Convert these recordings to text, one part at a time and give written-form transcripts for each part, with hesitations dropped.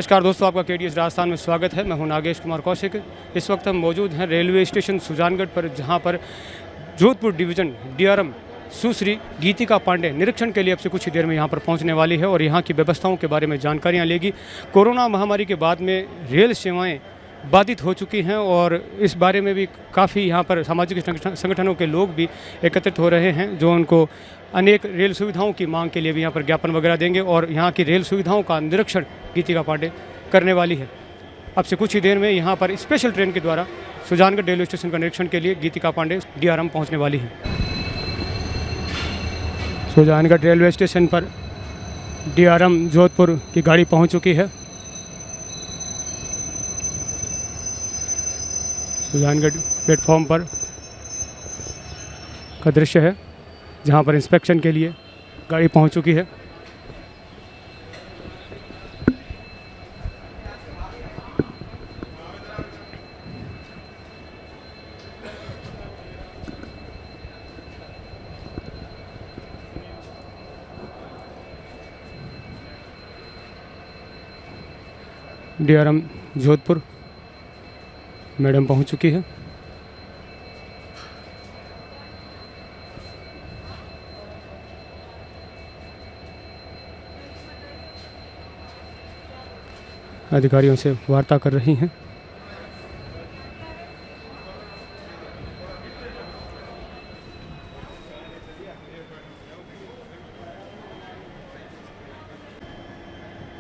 नमस्कार दोस्तों, आपका KDS राजस्थान में स्वागत है। मैं हूं नागेश कुमार कौशिक। इस वक्त हम मौजूद हैं रेलवे स्टेशन सुजानगढ़ पर, जहां पर जोधपुर डिवीज़न DRM सुश्री गीतिका पांडे निरीक्षण के लिए अब से कुछ ही देर में यहां पर पहुंचने वाली है और यहां की व्यवस्थाओं के बारे में जानकारियां लेगी। कोरोना महामारी के बाद में रेल सेवाएँ बाधित हो चुकी हैं और इस बारे में भी काफ़ी यहाँ पर सामाजिक संगठनों के लोग भी एकत्रित हो रहे हैं, जो उनको अनेक रेल सुविधाओं की मांग के लिए भी यहाँ पर ज्ञापन वगैरह देंगे और यहाँ की रेल सुविधाओं का निरीक्षण गीतिका पांडे करने वाली है। अब से कुछ ही देर में यहाँ पर स्पेशल ट्रेन के द्वारा सुजानगढ़ रेलवे स्टेशन का निरीक्षण के लिए गीतिका पांडे DRM पहुँचने वाली है। सुजानगढ़ रेलवे स्टेशन पर DRM जोधपुर की गाड़ी पहुँच चुकी है। सुजानगढ़ प्लेटफॉर्म पर का दृश्य है, जहां पर इंस्पेक्शन के लिए गाड़ी पहुंच चुकी है। DRM जोधपुर मैडम पहुंच चुकी है। अधिकारियों से वार्ता कर रही हैं।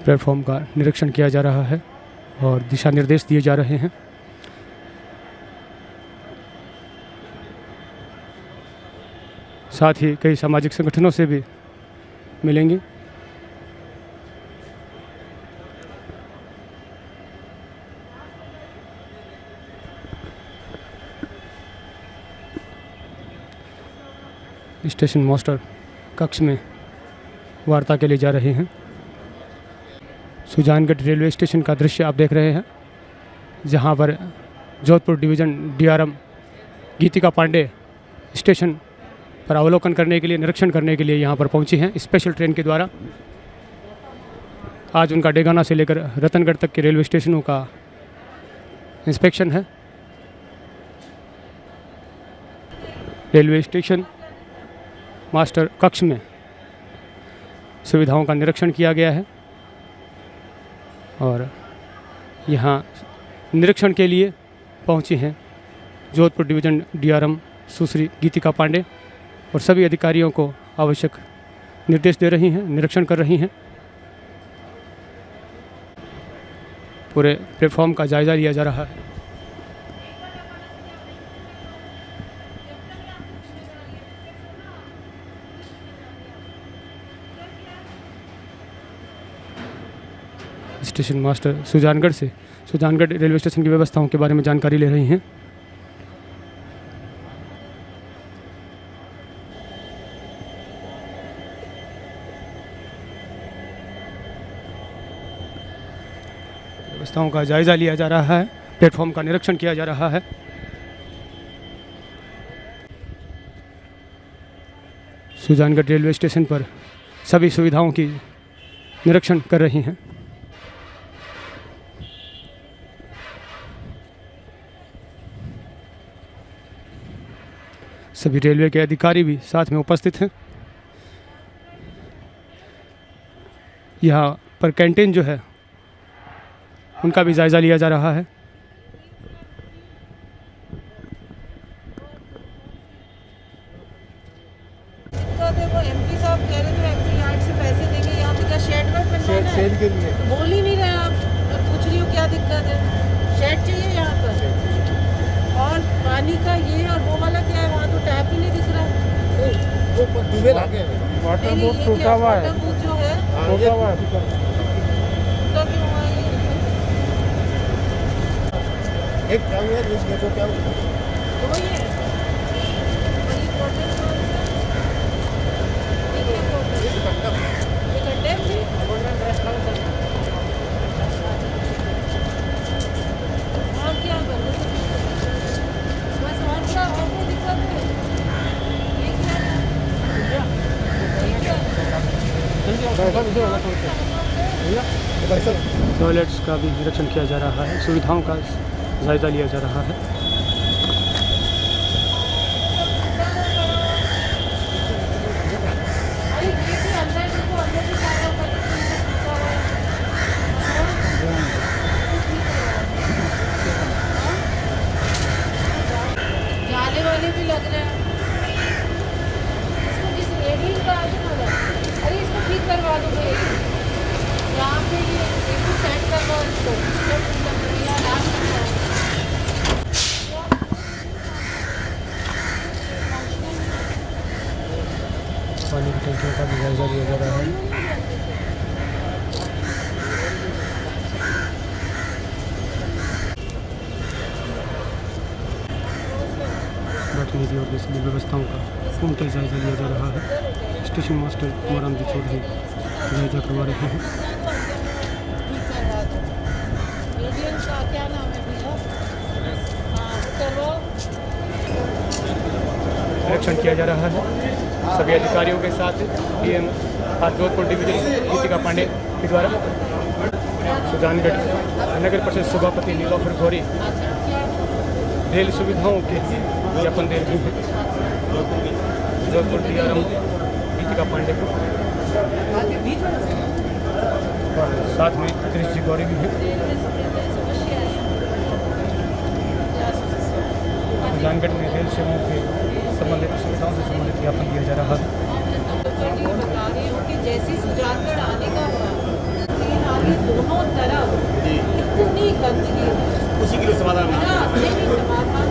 प्लेटफॉर्म का निरीक्षण किया जा रहा है और दिशा निर्देश दिए जा रहे हैं। साथ ही कई सामाजिक संगठनों से भी मिलेंगे। स्टेशन मास्टर कक्ष में वार्ता के लिए जा रहे हैं। सुजानगढ़ रेलवे स्टेशन का दृश्य आप देख रहे हैं, जहां पर जोधपुर डिवीज़न DRM गीतिका पांडे स्टेशन पर अवलोकन करने के लिए, निरीक्षण करने के लिए यहाँ पर पहुँची हैं स्पेशल ट्रेन के द्वारा। आज उनका डेगाना से लेकर रतनगढ़ तक के रेलवे स्टेशनों का इंस्पेक्शन है। रेलवे स्टेशन मास्टर कक्ष में सुविधाओं का निरीक्षण किया गया है और यहाँ निरीक्षण के लिए पहुँची हैं जोधपुर डिवीज़न DRM सुश्री गीतिका पांडे और सभी अधिकारियों को आवश्यक निर्देश दे रही हैं, निरीक्षण कर रही हैं। पूरे प्लेटफॉर्म का जायज़ा लिया जा रहा है। स्टेशन मास्टर सुजानगढ़ से सुजानगढ़ रेलवे स्टेशन की व्यवस्थाओं के बारे में जानकारी ले रही हैं। व्यवस्थाओं का जायज़ा लिया जा रहा है, प्लेटफॉर्म का निरीक्षण किया जा रहा है। सुजानगढ़ रेलवे स्टेशन पर सभी सुविधाओं की निरीक्षण कर रही हैं। सभी रेलवे के अधिकारी भी साथ में उपस्थित हैं। यहाँ पर कैंटीन जो है उनका भी जायज़ा लिया जा रहा है। वो MP साहब कह रहे थे MP यार्ड से पैसे देंगे, यहाँ पे क्या शेड में बनवाना है? के लिए बोल ही नहीं रहे आप। मैं पूछ रही हूँ क्या दिक्कत है? शेड चाहिए यहाँ पर। और पानी का ये और वो वाला क्या है? वहाँ तो टैप ही नहीं दिख रहा। वो डूबे लागे वाटर नहीं, बोर्ड ये टूटा क्या हुआ है, वाटर बूथ जो है टूटा हुआ है। तो भी वहाँ ये एक काम है जिसके तो क्या वही है। वही प्रोटेस्ट हो रहा है। ठीक है, प्रोटेस्ट। ये गड्ढे भी और क्या करें? बस और क्या, और कोई दिक्कत है? ये क्या है? ये क्या है? पैसा मुझे वाला भैया पैसा टॉयलेट्स का भी निरीक्षण किया जा रहा है, सुविधाओं का जायज़ा लिया जा रहा है। जाले वाले भी लग रहे हैं। इसको किस रेडियन का आगे ना लगा। अरे इसको ठीक करवा दो भाई। यहाँ पे ये एक सेट करवाओ इसको। या लास्ट करवाओ। पानी की टंकियों का भी जायज़ा लिया जा रहा है। बैठने की और दूसरी व्यवस्थाओं का पूर्णतः जायज़ा लिया जा रहा है। स्टेशन मास्टर कुमाराम जी चौधरी जायज़ा करवा रहे हैं। ठीक करवा दो। रेडियन का क्या नाम है भैया? हाँ करवाओ। निरीक्षण किया जा रहा है सभी अधिकारियों के साथ। डीएम जोधपुर डिवीजन गीतिका पांडे के द्वारा सुजानगढ़ नगर परिषद सभापति नीलोफर गौरी रेल सुविधाओं के ज्ञापन दे रही है जोधपुर डीआरएम गीतिका पांडे को, और साथ में कृष्ण जी गौरी भी हैं। सुजानगढ़ में रेल सेवाओं के संबंधित सुविधाओं से संबंधित ज्ञापन दिया जा रहा है। बता रही हूँ कि जैसी सुजानगढ़ आने का हुआ, लेकिन आगे दोनों तरफ इतनी गंदगी है। उसी के लिए समाधान अपने भी समाधान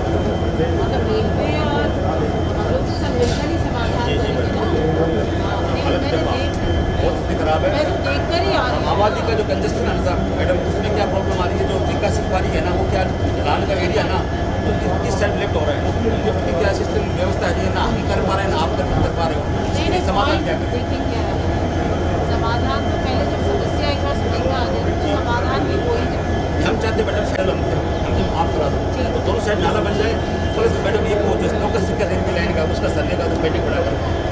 मतलब रेलवे और हम लोग सब मिलकर ही समाधान करेंगे ना। बहुत खराब है। मैं तो देख कर ही आ रही हूँ। आबादी का जो कंजेस्शन है ना मैडम, उसमें क्या प्रॉब्लम आ रही है? जो विकास वाली है ना, वो क्या लाल का एरिया ना, तो किस साइड लेफ्ट हो रहा है? लिफ्ट की क्या सिस्टम व्यवस्था है ना हम कर पा रहे हैं ना आप कर पा रहे हो? नहीं समाधान क्या करें? देखिए क्या है समाधान, तो पहले जब समस्या एक बार समझ में आ जाए तो समाधान भी हो ही जाए। हम चाहते मैडम फैल हम आप करा दो तो दोनों साइड नाला बन जाए। प्लस मैडम ये जो नौकर सिक्का रेलवे लाइन का उसका सर्वे का तो पेंडिंग पड़ा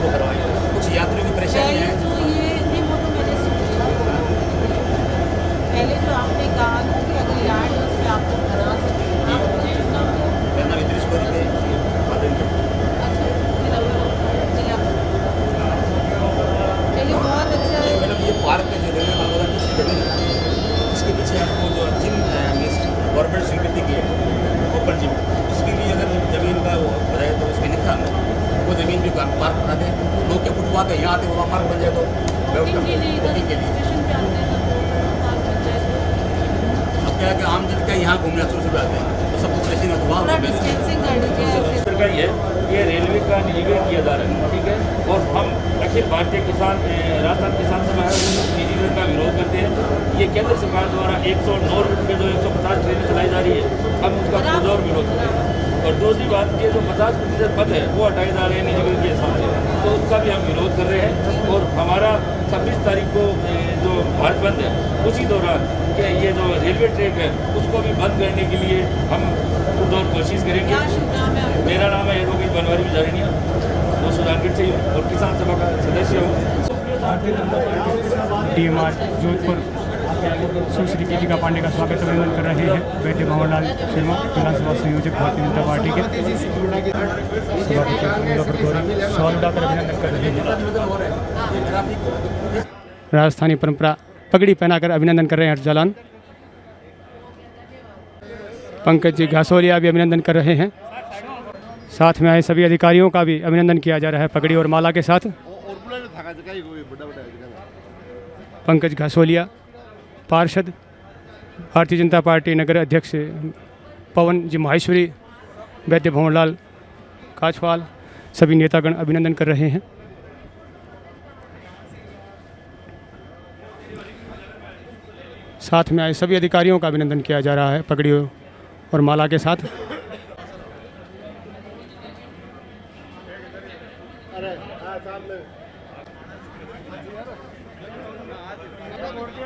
वो करवाएं। कुछ यात्रियों की परेशानी है। तो ये नहीं, वो तो मैंने सोचा। पहले जो आपने कहा ना कि अगर यार्ड है उसमें आप लोग बना सकते हैं, आप अपने नाम पे मेरा नाम इद्रिस कोरी है। अच्छा जिला चलिए बहुत अच्छा है। मैडम ये पार्क है जो रेलवे मामला की जमीन है, इसके पीछे आपको जो जिम गवर्नमेंट स्वीकृति की है ओपन जिम, उसके लिए अगर जमीन का वो हो जाए तो उसमें लिखा हमने वो ज़मीन भी पार्क बना दें। लोग के फुटपाथ है यहाँ आते वहाँ पार्क बन जाए तो व्यवस्था के लिए बुकिंग के लिए। स्टेशन पे आते हैं तो पार्क बन जाए तो अब क्या है कि आम जन का यहाँ घूमने शुरू से आते हैं तो सब कुछ ऐसी ना तो थोड़ा वहाँ डिस्टेंसिंग कर लीजिए ऐसे। सरकार ये रेलवे का निजीकरण किया जा रहा है, ठीक है। और हम अखिल भारतीय किसान राजस्थान किसान सभा है वो निजीकरण का विरोध करते हैं। ये केंद्र सरकार द्वारा 109 रूट पे जो 150 ट्रेनें चलाई जा रही है, हम उसका पुरजोर विरोध करते हैं। और दूसरी बात ये जो 50% पद है वो हटाए जा रहे हैं निजीकरण के हिसाब से, तो उसका भी हम विरोध कर रहे हैं। और हमारा 26 तारीख को जो भारत बंद है उसी दौरान कि ये जो रेलवे ट्रैक है उसको भी बंद करने के लिए हम पुरजोर कोशिश करेंगे। क्या शुभ नाम है आपका? मेरा नाम है एडवोकेट बनवारी बिजारनिया, वो सुजानगढ़ से ही हूँ और किसान सभा का सदस्य हूँ। डीएमआर जोधपुर सुश्री गीतिका पांडे का स्वागत अभिनंदन कर रहे हैं वैद्य भंवरलाल शर्मा, विधानसभा संयोजक भारतीय जनता पार्टी के सभापति नीलोफर गौरी सवाल उठाकर अभिनंदन कर रहे हैं। राजस्थानी परंपरा पगड़ी पहनाकर अभिनंदन कर रहे हैं हर्षजालान। पंकज जी घासोलिया भी अभिनंदन कर रहे हैं। साथ में आए सभी अधिकारियों का भी अभिनंदन किया जा रहा है पगड़ी और माला के साथ। पंकज घासोलिया पार्षद भारतीय जनता पार्टी नगर अध्यक्ष पवन जी माहेश्वरी, वैद्य भंवरलाल काछवाल, सभी नेतागण अभिनंदन कर रहे हैं। साथ में आए सभी अधिकारियों का अभिनंदन किया जा रहा है पगड़ी और माला के साथ।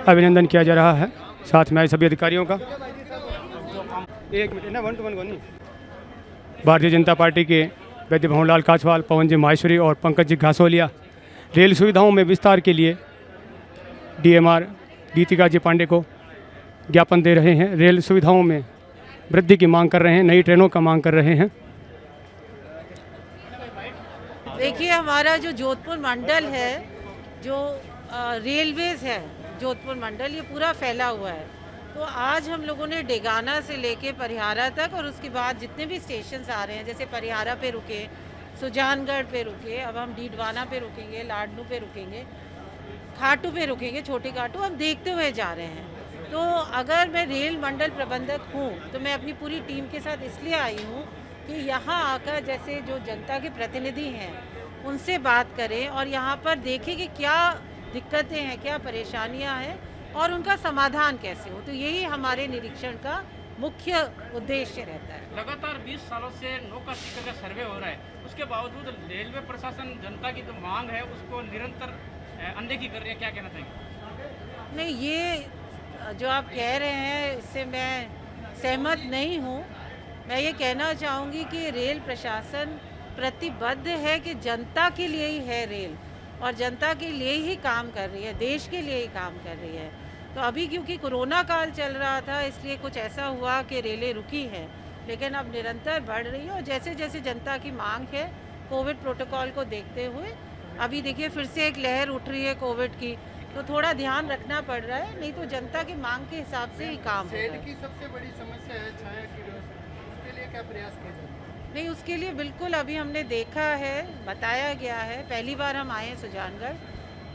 अभिनंदन किया जा रहा है साथ में आए सभी अधिकारियों का। एक मिनट ना 1 to 1 को नहीं। भारतीय जनता पार्टी के वैद्य भंवरलाल काछवाल, पवन जी माहेश्वरी और पंकज जी घासोलिया रेल सुविधाओं में विस्तार के लिए डीएमआर गीतिका जी पांडे को ज्ञापन दे रहे हैं, रेल सुविधाओं में वृद्धि की मांग कर रहे हैं, नई ट्रेनों का मांग कर रहे हैं। देखिए हमारा जो जोधपुर मंडल है, जो रेलवेज़ है जोधपुर मंडल, ये पूरा फैला हुआ है। तो आज हम लोगों ने डेगाना से लेके परिहारा तक और उसके बाद जितने भी स्टेशंस आ रहे हैं, जैसे परिहारा पे रुके, सुजानगढ़ पे रुके, अब हम डीडवाना पे रुकेंगे, लाडनू पे रुकेंगे, खाटू पे रुकेंगे, छोटे खाटू, हम देखते हुए जा रहे हैं। तो अगर मैं रेल मंडल प्रबंधक हूँ तो मैं अपनी पूरी टीम के साथ इसलिए आई हूँ कि यहाँ आकर जैसे जो जनता के प्रतिनिधि हैं उनसे बात करें और यहाँ पर देखें कि क्या दिक्कतें हैं, क्या परेशानियाँ हैं और उनका समाधान कैसे हो। तो यही हमारे निरीक्षण का मुख्य उद्देश्य रहता है। लगातार 20 सालों से नौका सीकर का सर्वे हो रहा है, उसके बावजूद रेलवे प्रशासन जनता की जो मांग है उसको निरंतर अनदेखी कर रही है, क्या कहना चाहिए? नहीं, ये जो आप कह रहे हैं इससे मैं सहमत नहीं हूँ। मैं ये कहना चाहूँगी कि रेल प्रशासन प्रतिबद्ध है कि जनता के लिए ही है रेल, और जनता के लिए ही काम कर रही है, देश के लिए ही काम कर रही है। तो अभी क्योंकि कोरोना काल चल रहा था इसलिए कुछ ऐसा हुआ कि रेलें रुकी हैं, लेकिन अब निरंतर बढ़ रही है और जैसे जैसे जनता की मांग है कोविड प्रोटोकॉल को देखते हुए, अभी देखिए फिर से एक लहर उठ रही है कोविड की, तो थोड़ा ध्यान रखना पड़ रहा है, नहीं तो जनता की मांग के हिसाब से ही काम होगा। शेड की सबसे बड़ी समस्या है छाया की व्यवस्था, उसके लिए क्या प्रयास किए जाए? नहीं, उसके लिए बिल्कुल अभी हमने देखा है, बताया गया है, पहली बार हम आए हैं सुजानगढ़,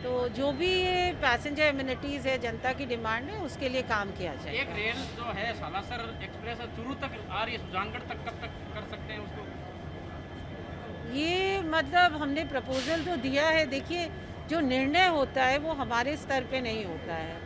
तो जो भी ये पैसेंजर एमिनिटीज़ है, जनता की डिमांड है, उसके लिए काम किया जाए। एक रेल जो है सालासर एक्सप्रेस चूरू तक आ रही है, सुजानगढ़ तक कब तक कर सकते हैं उसको? ये मतलब हमने प्रपोजल तो दिया है। देखिए जो निर्णय होता है वो हमारे स्तर पे नहीं होता है,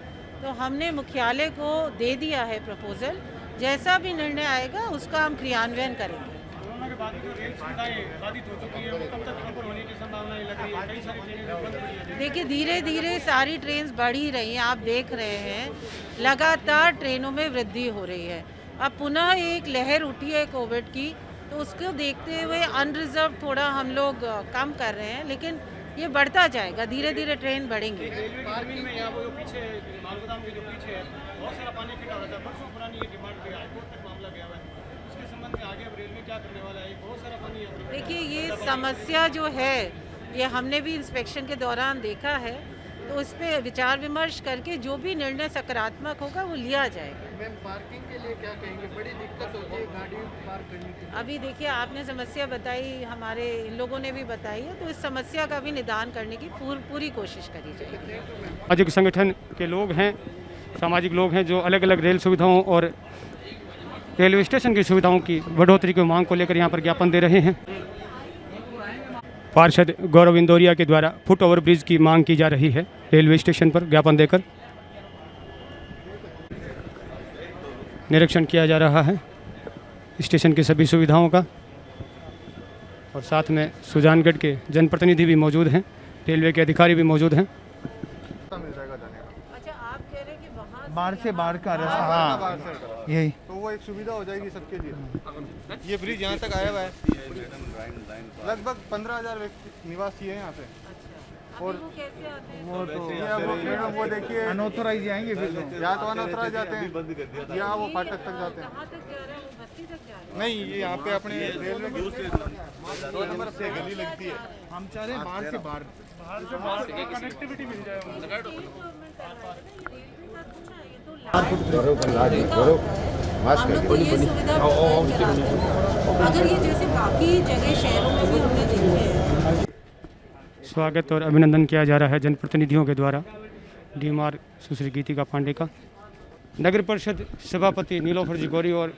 तो हमने मुख्यालय को दे दिया है प्रपोजल, जैसा भी निर्णय आएगा उसका हम क्रियान्वयन करेंगे। कोरोना के बाद जो रेल सुविधाएं बाधित हो चुकी है, वो कब तक प्रॉपर होने की संभावनाएं लग रही है? कई सारी ट्रेनें बंद पड़ी हैं। देखिए धीरे धीरे सारी ट्रेन बढ़ ही रही हैं, आप देख रहे हैं लगातार ट्रेनों में वृद्धि हो रही है। अब पुनः एक लहर उठी है कोविड की, तो उसको देखते हुए अनरिजर्व थोड़ा हम लोग कम कर रहे हैं, लेकिन ये बढ़ता जाएगा, धीरे धीरे ट्रेन बढ़ेंगी। रेलवे की जमीन में यहाँ वो जो पीछे मालगोदाम के जो पीछे है बहुत सारा पानी इकट्ठा हो रहा था, बरसों पुरानी ये डिमांड पे हाईकोर्ट तक मामला गया हुआ है, उसके संबंध में आगे अब रेलवे क्या करने वाला है? बहुत सारा पानी है। देखिए ये समस्या जो है ये हमने भी इंस्पेक्शन के दौरान देखा है, तो उस पर विचार विमर्श करके जो भी निर्णय सकारात्मक होगा वो लिया जाएगा। मैम पार्किंग के लिए क्या कहेंगे? बड़ी दिक्कत होती है गाड़ी पार्क करने की। अभी देखिए आपने समस्या बताई, हमारे इन लोगों ने भी बताई है, तो इस समस्या का भी निदान करने की पूरी कोशिश करी जाएगी। सामाजिक संगठन के लोग हैं, सामाजिक लोग हैं जो अलग अलग रेल सुविधाओं और रेलवे स्टेशन की सुविधाओं की बढ़ोतरी की मांग को लेकर यहाँ पर ज्ञापन दे रहे हैं। पार्षद गौरव इंदौरिया के द्वारा फुट ओवर ब्रिज की मांग की जा रही है रेलवे स्टेशन पर ज्ञापन देकर। निरीक्षण किया जा रहा है स्टेशन की सभी सुविधाओं का, और साथ में सुजानगढ़ के जनप्रतिनिधि भी मौजूद हैं, रेलवे के अधिकारी भी मौजूद हैं। मिल जाएगा जाने का। अच्छा, आप कह रहे हैं कि वहाँ बाहर से बाहर का रास्ता, हाँ यही तो वो एक सुविधा हो जाएगी सबके लिए। ये ब्रिज यहाँ तक आया हुआ है, लगभग 15,000 व्यक्ति निवासी है यहाँ पे। और वो कैसे आते हैं? वो तो ये अब मैडम वो देखिए अनऑथोराइज जाएंगे फिर तो। या तो अनऑथोराइज जाते हैं या वो फाटक तक जाते हैं। कहाँ तक जा रहे हैं? वो बस्ती तक जा रहे हैं? नहीं, ये यहाँ पे अपने रेलवे की 2 नंबर से गली लगती है। हम चाह रहे हैं बाहर से बाहर कनेक्टिविटी मिल जाए। हमको ये सुविधा अगर ये जैसे बाकी जगह शहरों में भी हमने देखे हैं। स्वागत और अभिनंदन किया जा रहा है जनप्रतिनिधियों के द्वारा डीएमआर सुश्री गीतिका पांडे का। नगर परिषद सभापति नीलोफर जी गौरी और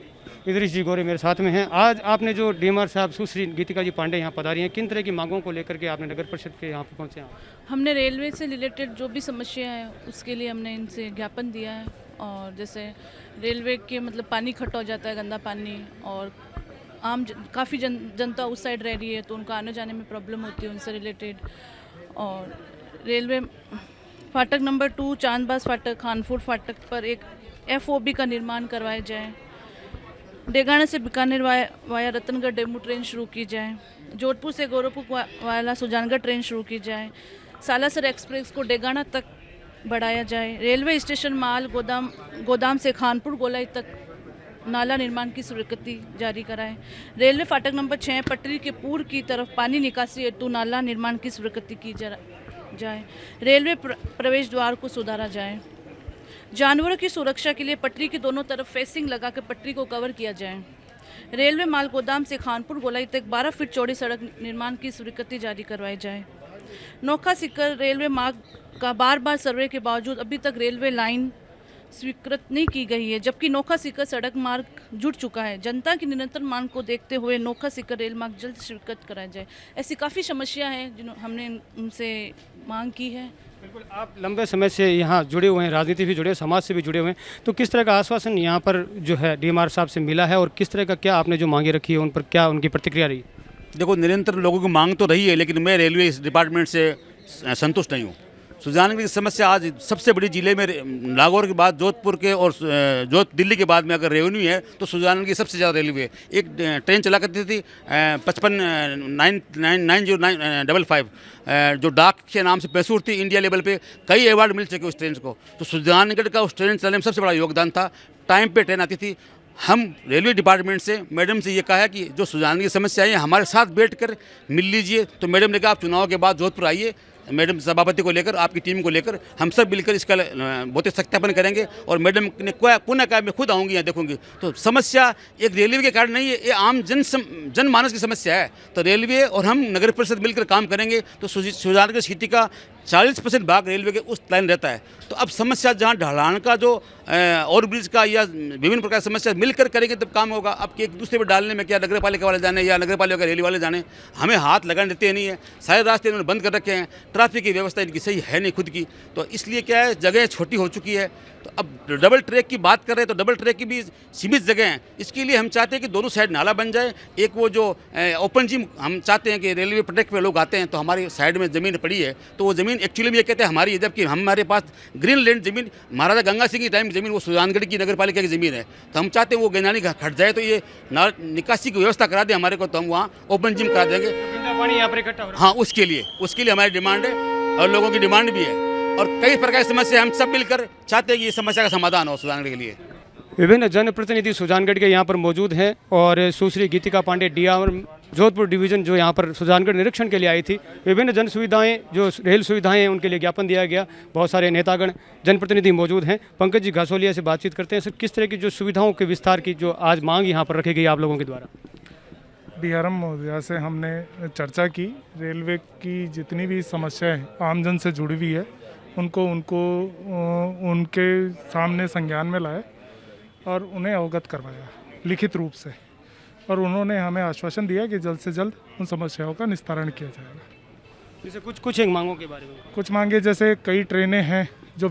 इदरीश जी गौरी मेरे साथ में हैं। आज आपने जो डीएमआर साहब सुश्री गीतिका जी पांडे यहाँ पधारी हैं, किन तरह की मांगों को लेकर के आपने नगर परिषद के यहाँ पर पहुँचे हैं? हमने रेलवे से रिलेटेड जो भी समस्या है उसके लिए हमने इनसे ज्ञापन दिया है, और जैसे रेलवे के मतलब पानी इकट्ठा हो जाता है, गंदा पानी, और काफ़ी जनता उस साइड रह रही है तो उनको आने जाने में प्रॉब्लम होती है उनसे रिलेटेड। और रेलवे फाटक नंबर 2 चांदबाज फाटक खानपुर फाटक पर एक FOB का निर्माण करवाया जाए। डेगाना से Bikaner via Ratangarh DEMU train शुरू की जाए। जोधपुर से गोरखपुर वाला सुजानगढ़ ट्रेन शुरू की जाए। सालासर एक्सप्रेस को डेगाना तक बढ़ाया जाए। रेलवे स्टेशन माल गोदाम से खानपुर गोलाई तक नाला निर्माण की स्वीकृति जारी कराएं। रेलवे फाटक नंबर 6 पटरी के पूर्व की तरफ पानी निकासी हेतु नाला निर्माण की स्वीकृति की जाए। रेलवे प्रवेश द्वार को सुधारा जाए। जानवरों की सुरक्षा के लिए पटरी के दोनों तरफ फेंसिंग लगाकर पटरी को कवर किया जाए। रेलवे माल गोदाम से खानपुर गोलाई तक 12 फीट चौड़ी सड़क निर्माण की स्वीकृति जारी करवाई जाए। नोखा सीकर रेलवे मार्ग का बार सर्वे के बावजूद अभी तक रेलवे लाइन स्वीकृत नहीं की गई है, जबकि नोखा सीकर सड़क मार्ग जुड़ चुका है। जनता की निरंतर मांग को देखते हुए नोखा सीकर रेल मार्ग जल्द स्वीकृत कराया जाए। ऐसी काफ़ी समस्या हैं जिन्होंने हमने उनसे मांग की है। बिल्कुल, आप लंबे समय से यहाँ जुड़े हुए हैं, राजनीति भी जुड़े हैं, समाज से भी जुड़े हुए हैं, तो किस तरह का आश्वासन यहाँ पर जो है डीएमआर साहब से मिला है और किस तरह का क्या आपने जो मांगे रखी है उन पर क्या उनकी प्रतिक्रिया रही? देखो, निरंतर लोगों की मांग तो रही है, लेकिन मैं रेलवे डिपार्टमेंट से संतुष्ट नहीं हूँ। सुजानगढ़ की समस्या आज सबसे बड़ी जिले में नागौर के बाद जोधपुर के और दिल्ली के बाद में अगर रेवेन्यू है तो सुजानगढ़ की सबसे ज़्यादा रेलवे। एक ट्रेन चला करती थी 55 जो डाक के नाम से मशहूर थी, इंडिया लेवल पे कई अवार्ड मिल चुके उस ट्रेन को। तो सुजानगढ़ का उस ट्रेन चलाने में सबसे बड़ा योगदान था। टाइम पे ट्रेन आती थी। हम रेलवे डिपार्टमेंट से मैडम से ये कहा है कि जो सुजानगढ़ की समस्या है हमारे साथ बैठकर मिल लीजिए। तो मैडम ने कहा आप चुनाव के बाद जोधपुर आइए, मैडम सभापति को लेकर, आपकी टीम को लेकर हम सब मिलकर इसका बहुत सत्यापन करेंगे। और मैडम ने पुनः कहा मैं खुद आऊँगी यहाँ देखूँगी। तो समस्या एक रेलवे के कारण नहीं है, ये आम जनमानस की समस्या है। तो रेलवे और हम नगर परिषद मिलकर काम करेंगे तो सुजानगढ़ सिटी का 40% भाग रेलवे के उस लाइन रहता है। तो अब समस्या जहाँ ढलान का जो ओवरब्रिज का या विभिन्न प्रकार की समस्या मिलकर करेंगे तब काम होगा। अब एक दूसरे पर डालने में क्या नगर पालिका वाले जाने या नगर पालिका रेलवे वाले जाने, हमें हाथ लगाने देते नहीं है। सारे रास्ते इन्होंने बंद कर रखे हैं। ट्रैफिक की व्यवस्था इनकी सही है नहीं खुद की। तो इसलिए क्या है, जगह छोटी हो चुकी है। तो अब डबल ट्रैक की बात कर रहे हैं तो डबल ट्रैक की भी सीमित जगह हैं। इसके लिए हम चाहते हैं कि दोनों साइड नाला बन जाए। एक वो जो ओपन जिम हम चाहते हैं कि रेलवे प्रोटेक्ट पे लोग आते हैं तो हमारी साइड में ज़मीन पड़ी है, तो वो ज़मीन एक्चुअली में ये कहते हैं हमारी है, जबकि हमारे पास ग्रीन लैंड ज़मीन महाराजा गंगा सिंह की टाइम की ज़मीन वो सुजानगढ़ की नगर पालिका की ज़मीन है। तो हम चाहते हैं वो गैनानी हट जाए तो ये निकासी की व्यवस्था करा दें हमारे को, तो हम वहाँ ओपन जिम करा देंगे। पानी यहाँ पर इकट्ठा हो रहा है। हाँ, उसके लिए हमारी डिमांड है और लोगों की डिमांड भी है। और कई प्रकार की समस्या हम सब मिलकर चाहते हैं कि ये समस्या का समाधान हो सुजानगढ़ के लिए। विभिन्न जनप्रतिनिधि सुजानगढ़ के यहाँ पर मौजूद हैं और सुश्री गीतिका पांडे डीआरएम जोधपुर डिवीज़न जो यहाँ पर सुजानगढ़ निरीक्षण के लिए आई थी। विभिन्न जन सुविधाएँ जो रेल सुविधाएँ हैं उनके लिए ज्ञापन दिया गया। बहुत सारे नेतागण जनप्रतिनिधि मौजूद हैं। पंकज जी घासोलिया से बातचीत करते हैं। सर, किस तरह की जो सुविधाओं के विस्तार की जो आज मांग यहाँ पर रखी गई आप लोगों के द्वारा? डीआरएम महोदया से हमने चर्चा की। रेलवे की जितनी भी समस्याएं आमजन से जुड़ी हुई है उनको उनके सामने संज्ञान में लाए और उन्हें अवगत करवाया लिखित रूप से। और उन्होंने हमें आश्वासन दिया कि जल्द से जल्द उन समस्याओं का निस्तारण किया जाएगा। जैसे कुछ एक मांगों के बारे में कुछ मांगे, जैसे कई ट्रेनें हैं जो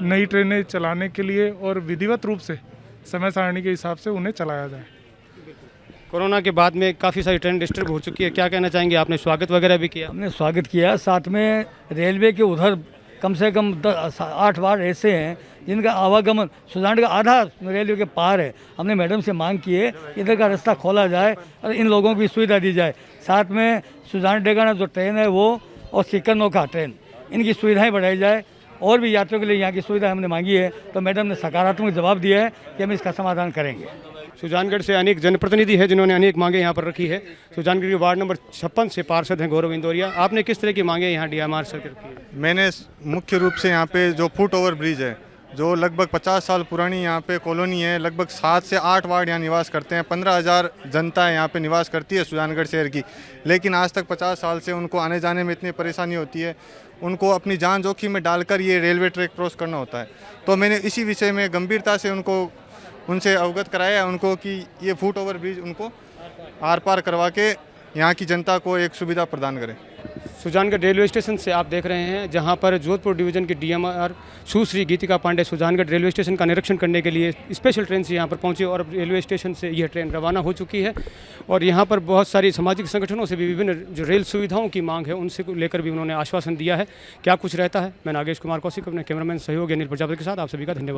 नई ट्रेनें चलाने के लिए और विधिवत रूप से समय सारणी के हिसाब से उन्हें चलाया जाए। कोरोना के बाद में काफ़ी सारी ट्रेन डिस्टर्ब हो चुकी है, क्या कहना चाहेंगे? आपने स्वागत वगैरह भी किया? हमने स्वागत किया। साथ में रेलवे के उधर कम से कम 8 बार ऐसे हैं जिनका आवागमन सुजानगढ़ का आधा रेलवे के पार है। हमने मैडम से मांग की है इधर का रास्ता खोला जाए और इन लोगों की सुविधा दी जाए। साथ में सुजानगढ़ डेगाना जो ट्रेन है वो और सीकर नौका ट्रेन, इनकी सुविधाएं बढ़ाई जाए। और भी यात्रियों के लिए यहाँ की सुविधा हमने मांगी है, तो मैडम ने सकारात्मक जवाब दिया है कि हम इसका समाधान करेंगे। सुजानगढ़ से अनेक जनप्रतिनिधि हैं जिन्होंने अनेक मांगे यहाँ पर रखी है। सुजानगढ़ के वार्ड नंबर 56 से पार्षद हैं गौरव इंदौरिया। आपने किस तरह की मांगे यहाँ डीएमआर से रखी है? मैंने मुख्य रूप से यहाँ पे जो फुट ओवर ब्रिज है, जो लगभग 50 साल पुरानी यहाँ पे कॉलोनी है, लगभग 7 से 8 वार्ड यहाँ निवास करते हैं। 15,000 जनता यहाँ पे निवास करती है सुजानगढ़ शहर की, लेकिन आज तक 50 साल से उनको आने जाने में इतनी परेशानी होती है। उनको अपनी जान जोखिम में डालकर ये रेलवे ट्रैक क्रॉस करना होता है। तो मैंने इसी विषय में गंभीरता से उनसे अवगत कराया उनको कि ये फुट ओवर ब्रिज उनको आर पार करवा के यहाँ की जनता को एक सुविधा प्रदान करें। सुजानगढ़ रेलवे स्टेशन से आप देख रहे हैं जहां पर जोधपुर डिवीज़न की डीएमआर सुश्री गीतिका पांडे सुजानगढ़ रेलवे स्टेशन का निरीक्षण करने के लिए स्पेशल ट्रेन से यहां पर पहुंची और रेलवे स्टेशन से यह ट्रेन रवाना हो चुकी है। और यहां पर बहुत सारी सामाजिक संगठनों से भी विभिन्न जो रेल सुविधाओं की मांग है उनसे लेकर भी उन्होंने आश्वासन दिया है। क्या कुछ रहता है, मैं नागेश कुमार कौशिक अपने कैमरामैन सहयोगी अनिल प्रजापति के साथ आप सभी का धन्यवाद।